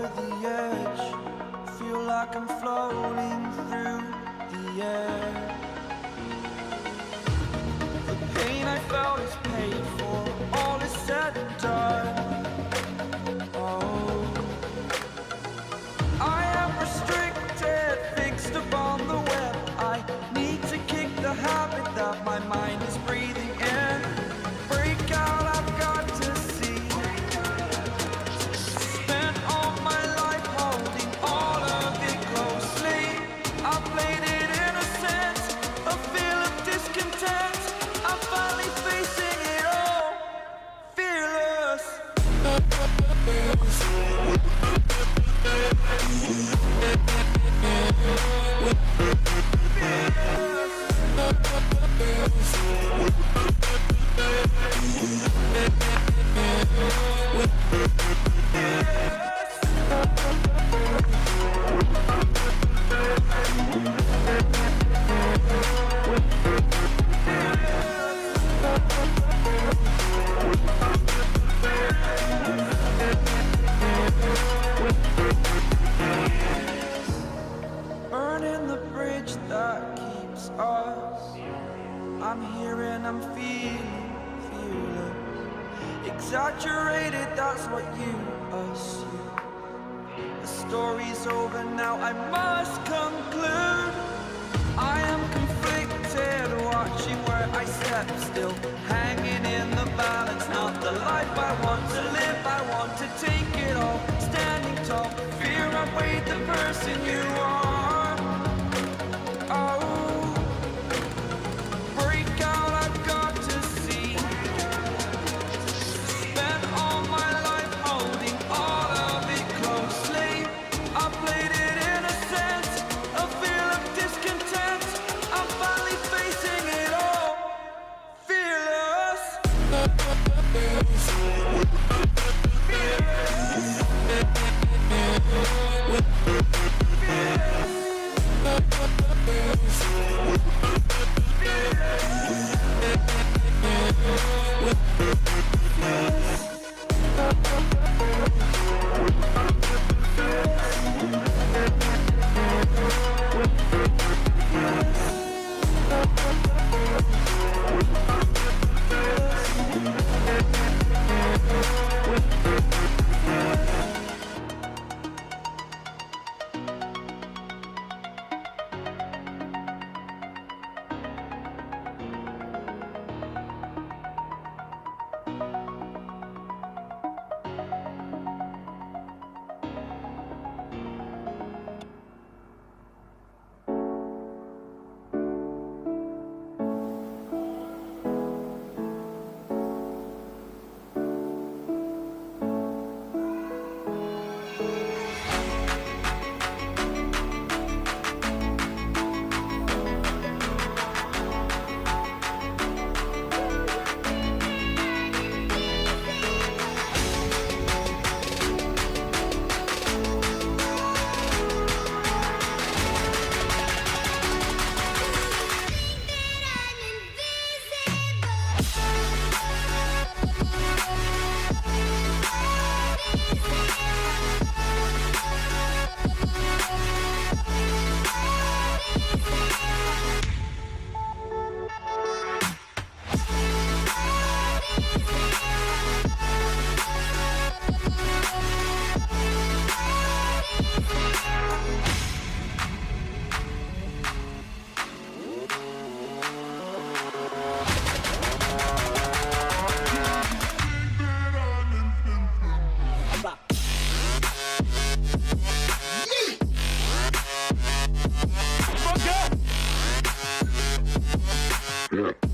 the edge, feel like I'm floating through the air. The pain I felt is paid for, all is said and done. Oh, I am restricted, fixed upon the web. I need to kick the habit that my mind is breathing in. Break out, I've got to see. Spent all my life holding all of it closely. I played it innocent, a feel of discontent. I'm finally facing it all, fearless. Burning the bridge that keeps us. I'm here and I'm feeling fearless. Exaggerated, that's what you assume. The story's over now, I must conclude. I am conflicted, watching where I step still, hanging in the balance. Not the life I want to live, I want to take it all. Standing tall, fear outweighed the person you are. Oh, break out, I've got to see. Spent all my life holding all of it closely. I played it innocent, a feel of discontent. I'm finally facing it all, fearless. Yeah.